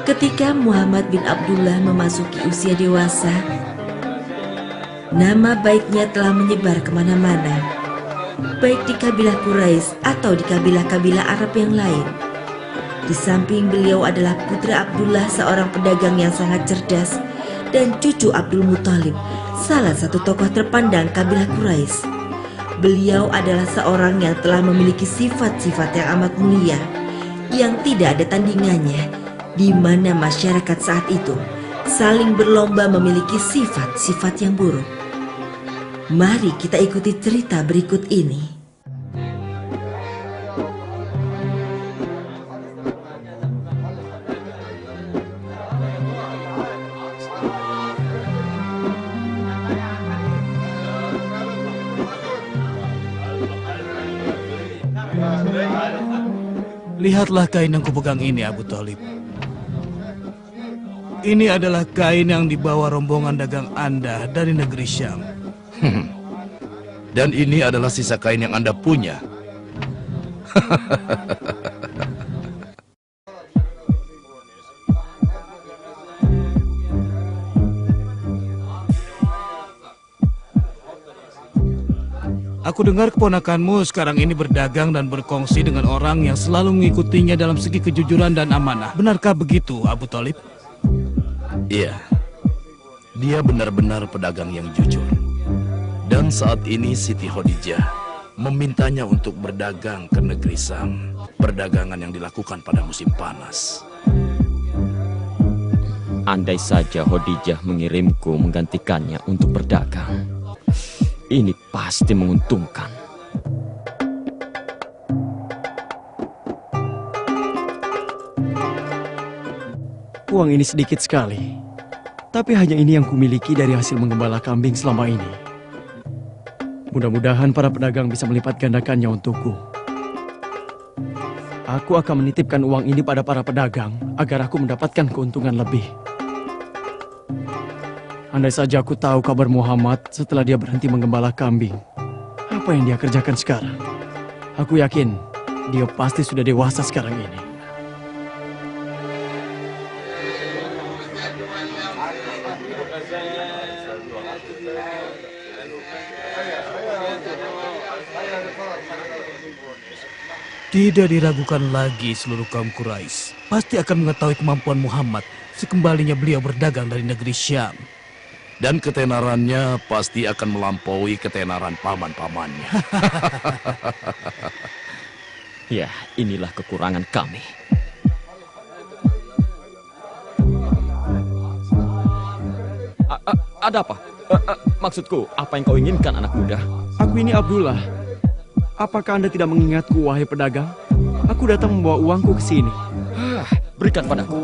Ketika Muhammad bin Abdullah memasuki usia dewasa, nama baiknya telah menyebar kemana-mana, baik di kabilah Quraisy atau di kabilah-kabilah Arab yang lain. Di samping beliau adalah putra Abdullah, seorang pedagang yang sangat cerdas, dan cucu Abdul Muthalib, salah satu tokoh terpandang kabilah Quraisy. Beliau adalah seorang yang telah memiliki sifat-sifat yang amat mulia, yang tidak ada tandingannya, di mana masyarakat saat itu saling berlomba memiliki sifat-sifat yang buruk. Mari kita ikuti cerita berikut ini. Lihatlah kain yang kupegang ini, Abu Thalib. Ini adalah kain yang dibawa rombongan dagang Anda dari negeri Syam. Dan ini adalah sisa kain yang Anda punya. Aku dengar keponakanmu sekarang ini berdagang dan berkongsi dengan orang yang selalu mengikutinya dalam segi kejujuran dan amanah. Benarkah begitu, Abu Thalib? Iya, dia benar-benar pedagang yang jujur. Dan saat ini Siti Khadijah memintanya untuk berdagang ke negeri Syam, perdagangan yang dilakukan pada musim panas. Andai saja Khadijah mengirimku menggantikannya untuk berdagang, ini pasti menguntungkan. Uang ini sedikit sekali, tapi hanya ini yang kumiliki dari hasil menggembala kambing selama ini. Mudah-mudahan para pedagang bisa melipat gandakannya untukku. Aku akan menitipkan uang ini pada para pedagang agar aku mendapatkan keuntungan lebih. Andai saja aku tahu kabar Muhammad setelah dia berhenti menggembala kambing, apa yang dia kerjakan sekarang? Aku yakin dia pasti sudah dewasa sekarang ini. Tidak diragukan lagi seluruh kaum Quraisy pasti akan mengetahui kemampuan Muhammad sekembalinya beliau berdagang dari negeri Syam. Dan ketenarannya pasti akan melampaui ketenaran paman-pamannya. Ya, inilah kekurangan kami. Ada apa? Maksudku, apa yang kau inginkan, anak muda? Aku ini Abdullah. Apakah Anda tidak mengingatku, wahai pedagang? Aku datang membawa uangku ke sini. Berikan padaku.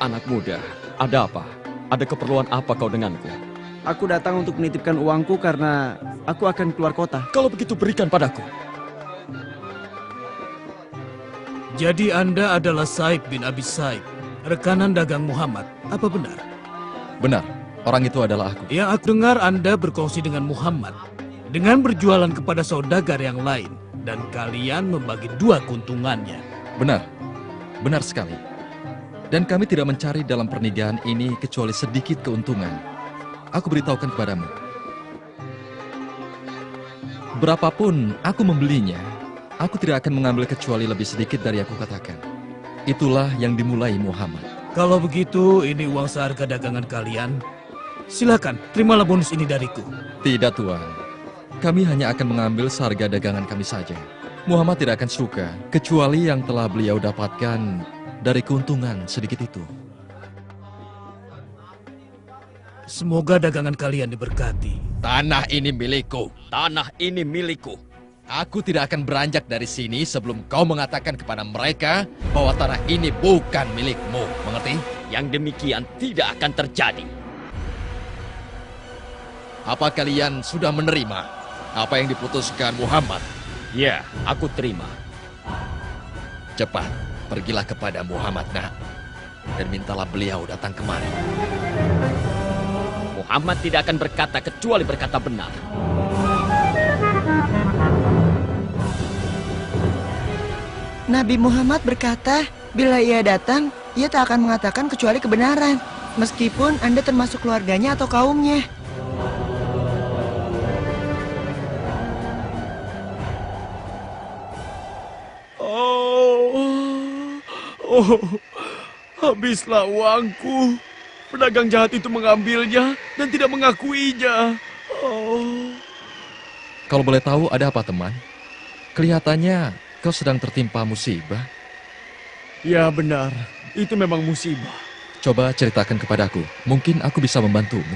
Anak muda, ada apa? Ada keperluan apa kau denganku? Aku datang untuk menitipkan uangku karena aku akan keluar kota. Kalau begitu berikan padaku. Jadi Anda adalah Saib bin Abi Saib, rekanan dagang Muhammad. Apa benar? Benar, orang itu adalah aku. Yang aku dengar Anda berkongsi dengan Muhammad dengan berjualan kepada saudagar yang lain, dan kalian membagi dua keuntungannya. Benar, benar sekali. Dan kami tidak mencari dalam perniagaan ini kecuali sedikit keuntungan. Aku beritahukan kepadamu. Berapapun aku membelinya, aku tidak akan mengambil kecuali lebih sedikit dari yang aku katakan. Itulah yang dimulai Muhammad. Kalau begitu, ini uang seharga dagangan kalian. Silakan, terimalah bonus ini dariku. Tidak, Tuan. Kami hanya akan mengambil seharga dagangan kami saja. Muhammad tidak akan suka, kecuali yang telah beliau dapatkan dari keuntungan sedikit itu. Semoga dagangan kalian diberkati. Tanah ini milikku. Tanah ini milikku. Aku tidak akan beranjak dari sini sebelum kau mengatakan kepada mereka bahwa tanah ini bukan milikmu. Mengerti? Yang demikian tidak akan terjadi. Apa kalian sudah menerima apa yang diputuskan Muhammad? Ya, aku terima. Cepat, pergilah kepada Muhammad, nak. Dan mintalah beliau datang kemari. Muhammad tidak akan berkata kecuali berkata benar. Nabi Muhammad berkata, bila ia datang, ia tak akan mengatakan kecuali kebenaran, meskipun Anda termasuk keluarganya atau kaumnya. Oh, habislah uangku. Pedagang jahat itu mengambilnya dan tidak mengakuinya. Oh. Kalau boleh tahu ada apa, teman? Kelihatannya kau sedang tertimpa musibah. Ya benar, itu memang musibah. Coba ceritakan kepadaku, mungkin aku bisa membantumu.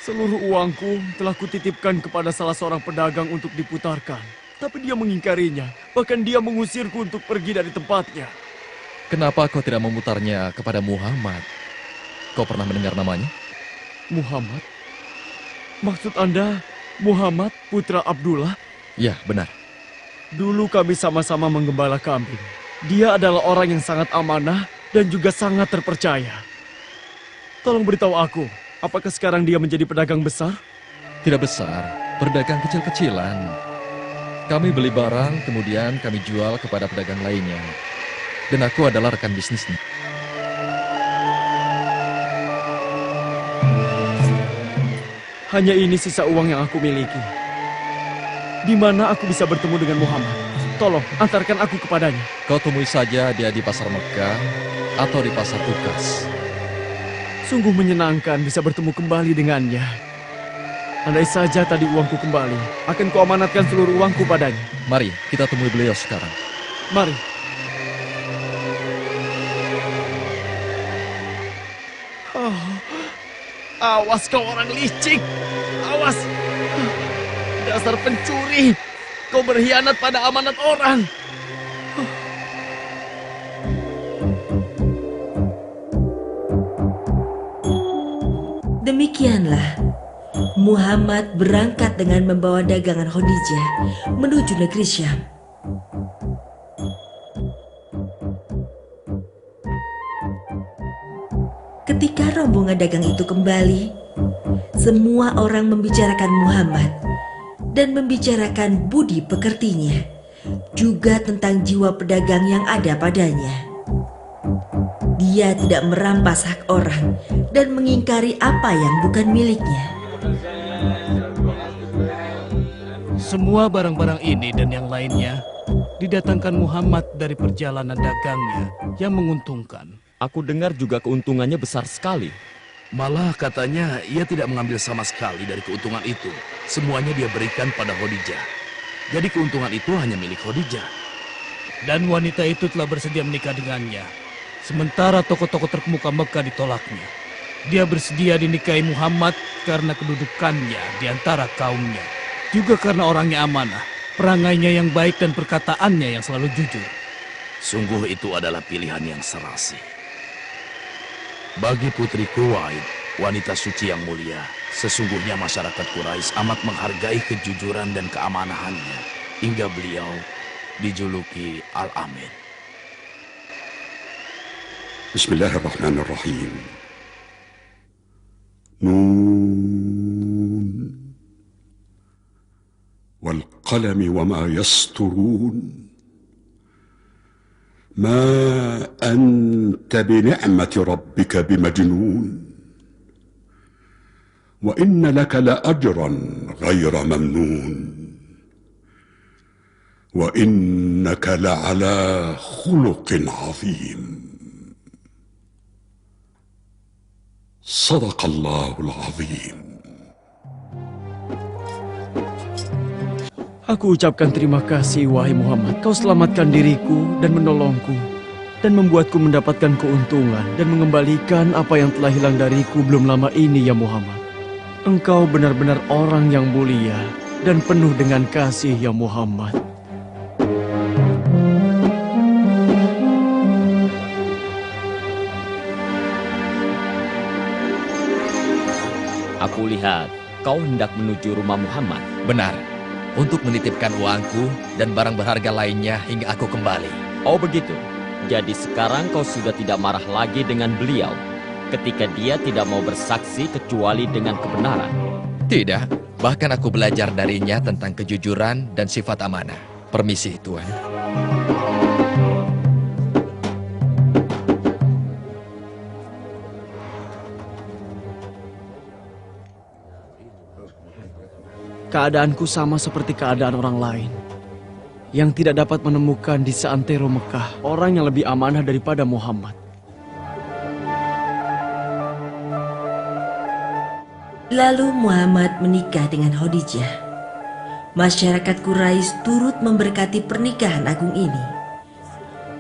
Seluruh uangku telah kutitipkan kepada salah seorang pedagang untuk diputarkan. Tapi dia mengingkarinya, bahkan dia mengusirku untuk pergi dari tempatnya. Kenapa kau tidak memutarnya kepada Muhammad? Kau pernah mendengar namanya? Muhammad? Maksud Anda Muhammad putra Abdullah? Ya, benar. Dulu kami sama-sama menggembala kambing. Dia adalah orang yang sangat amanah dan juga sangat terpercaya. Tolong beritahu aku, apakah sekarang dia menjadi pedagang besar? Tidak besar, berdagang kecil-kecilan. Kami beli barang, kemudian kami jual kepada pedagang lainnya. Dan aku adalah rekan bisnisnya. Hanya ini sisa uang yang aku miliki. Di mana aku bisa bertemu dengan Muhammad? Tolong, antarkan aku kepadanya. Kau temui saja dia di pasar Mekah atau di pasar Tukas. Sungguh menyenangkan bisa bertemu kembali dengannya. Andai saja tadi uangku kembali, akan kuamanatkan seluruh uangku padanya. Mari, kita temui beliau sekarang. Mari. Oh, awas kau orang licik. Awas. Dasar pencuri. Kau berkhianat pada amanat orang. Demikianlah, Muhammad berangkat dengan membawa dagangan Khadijah menuju negeri Syam. Ketika rombongan dagang itu kembali, semua orang membicarakan Muhammad dan membicarakan budi pekertinya, juga tentang jiwa pedagang yang ada padanya. Dia tidak merampas hak orang dan mengingkari apa yang bukan miliknya. Semua barang-barang ini dan yang lainnya didatangkan Muhammad dari perjalanan dagangnya yang menguntungkan. Aku dengar juga keuntungannya besar sekali. Malah katanya ia tidak mengambil sama sekali dari keuntungan itu. Semuanya dia berikan pada Khadijah. Jadi keuntungan itu hanya milik Khadijah. Dan wanita itu telah bersedia menikah dengannya. Sementara tokoh-tokoh terkemuka Mekah ditolaknya. Dia bersedia dinikahi Muhammad karena kedudukannya di antara kaumnya. Juga karena orangnya amanah, perangainya yang baik dan perkataannya yang selalu jujur. Sungguh itu adalah pilihan yang serasi. Bagi putri Kuwait, wanita suci yang mulia, sesungguhnya masyarakat Quraisy amat menghargai kejujuran dan keamanahannya, hingga beliau dijuluki Al-Amin. Bismillahirrahmanirrahim. Nun wal qalami wa ma yasturun. ما أنت بنعمة ربك بمجنون وإن لك لأجرا غير ممنون وإنك لعلى خلق عظيم. صدق الله العظيم. Aku ucapkan terima kasih, wahai Muhammad. Kau selamatkan diriku dan menolongku, dan membuatku mendapatkan keuntungan dan mengembalikan apa yang telah hilang dariku belum lama ini, ya Muhammad. Engkau benar-benar orang yang mulia dan penuh dengan kasih, ya Muhammad. Aku lihat kau hendak menuju rumah Muhammad. Benar, untuk menitipkan uangku dan barang berharga lainnya hingga aku kembali. Oh begitu. Jadi sekarang kau sudah tidak marah lagi dengan beliau ketika dia tidak mau bersaksi kecuali dengan kebenaran. Tidak, bahkan aku belajar darinya tentang kejujuran dan sifat amanah. Permisi, Tuan. Keadaanku sama seperti keadaan orang lain yang tidak dapat menemukan di seantero Mekah orang yang lebih amanah daripada Muhammad. Lalu Muhammad menikah dengan Khadijah. Masyarakat Quraisy turut memberkati pernikahan agung ini.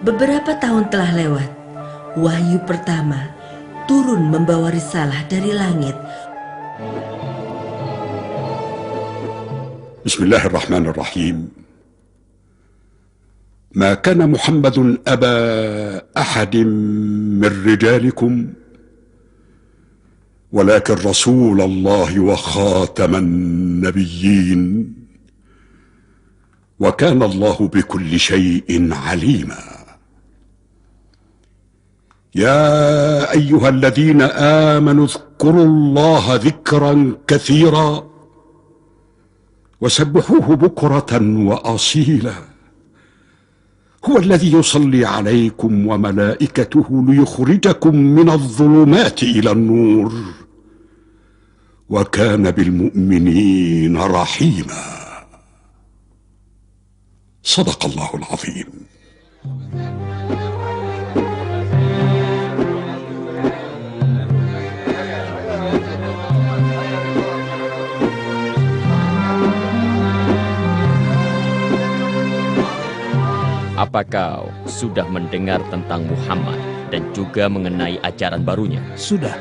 Beberapa tahun telah lewat. Wahyu pertama turun membawa risalah dari langit. بسم الله الرحمن الرحيم. ما كان محمد أبا أحد من رجالكم ولكن رسول الله وخاتم النبيين وكان الله بكل شيء عليما. يا أيها الذين آمنوا اذكروا الله ذكرا كثيرا وسبحوه بكرة وأصيلا. هو الذي يصلي عليكم وملائكته ليخرجكم من الظلمات إلى النور وكان بالمؤمنين رحيما. صدق الله العظيم. Apa kau sudah mendengar tentang Muhammad dan juga mengenai ajaran barunya? Sudah.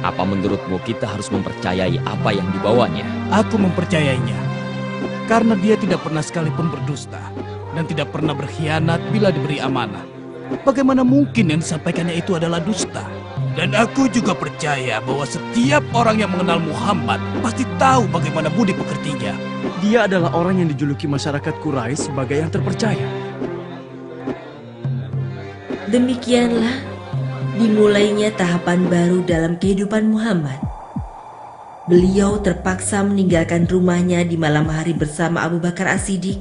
Apa menurutmu kita harus mempercayai apa yang dibawanya? Aku mempercayainya. Karena dia tidak pernah sekalipun berdusta dan tidak pernah berkhianat bila diberi amanah. Bagaimana mungkin yang disampaikannya itu adalah dusta? Dan aku juga percaya bahwa setiap orang yang mengenal Muhammad pasti tahu bagaimana budi pekertinya. Dia adalah orang yang dijuluki masyarakat Quraisy sebagai yang terpercaya. Demikianlah dimulainya tahapan baru dalam kehidupan Muhammad. Beliau terpaksa meninggalkan rumahnya di malam hari bersama Abu Bakar As-Siddiq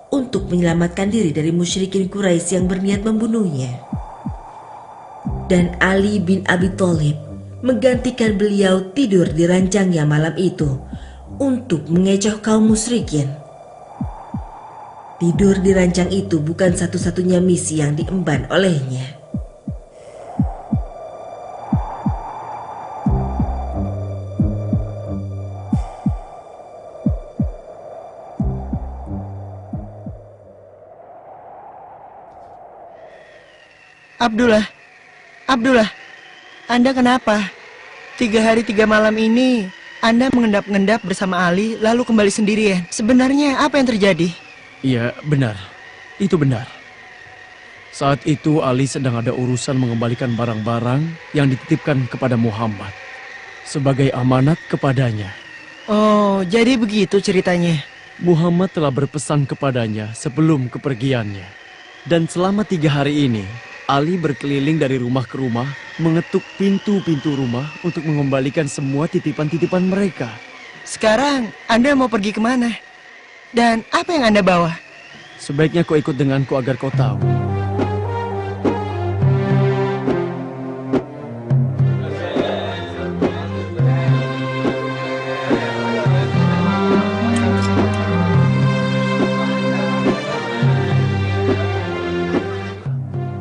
untuk menyelamatkan diri dari musyrikin Quraisy yang berniat membunuhnya. Dan Ali bin Abi Thalib menggantikan beliau tidur di ranjangnya malam itu untuk mengecoh kaum musyrikin. Tidur di ranjang itu bukan satu-satunya misi yang diemban olehnya. Abdullah, Anda kenapa? 3 hari 3 malam ini Anda mengendap-endap bersama Ali lalu kembali sendirian. Sebenarnya apa yang terjadi? Iya, benar. Itu benar. Saat itu Ali sedang ada urusan mengembalikan barang-barang yang dititipkan kepada Muhammad sebagai amanat kepadanya. Oh, jadi begitu ceritanya. Muhammad telah berpesan kepadanya sebelum kepergiannya. Dan selama 3 hari ini, Ali berkeliling dari rumah ke rumah, mengetuk pintu-pintu rumah untuk mengembalikan semua titipan-titipan mereka. Sekarang Anda mau pergi kemana? Dan apa yang Anda bawa? Sebaiknya kau ikut denganku agar kau tahu.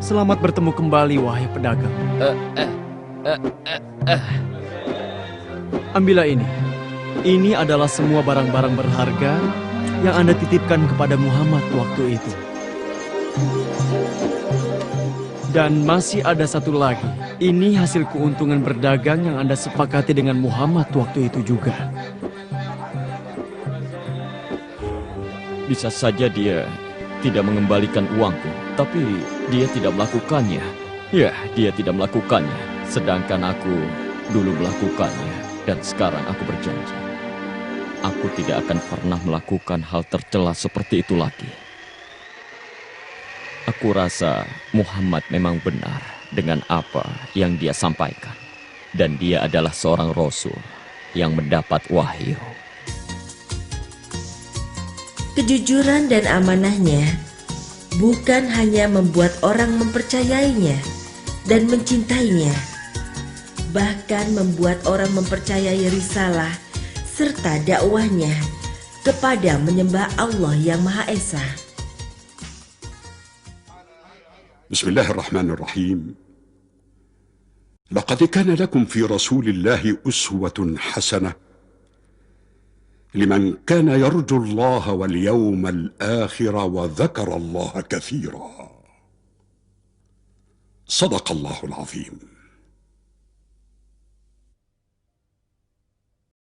Selamat bertemu kembali, wahai pedagang. Ambillah ini. Ini adalah semua barang-barang berharga yang Anda titipkan kepada Muhammad waktu itu. Dan masih ada satu lagi. Ini hasil keuntungan berdagang yang Anda sepakati dengan Muhammad waktu itu juga. Bisa saja dia tidak mengembalikan uangku, tapi dia tidak melakukannya. Ya, dia tidak melakukannya. Sedangkan aku dulu melakukannya. Dan sekarang aku berjanji. Aku tidak akan pernah melakukan hal tercela seperti itu lagi. Aku rasa Muhammad memang benar dengan apa yang dia sampaikan. Dan dia adalah seorang Rasul yang mendapat wahyu. Kejujuran dan amanahnya bukan hanya membuat orang mempercayainya dan mencintainya, bahkan membuat orang mempercayai risalah serta dakwahnya kepada menyembah Allah yang Maha Esa. بسم الله الرحمن الرحيم لقد كان لكم في رسول الله أسوة حسنة لمن كان يرجو الله واليوم الآخر وذكر الله كثيرا صدق الله العظيم.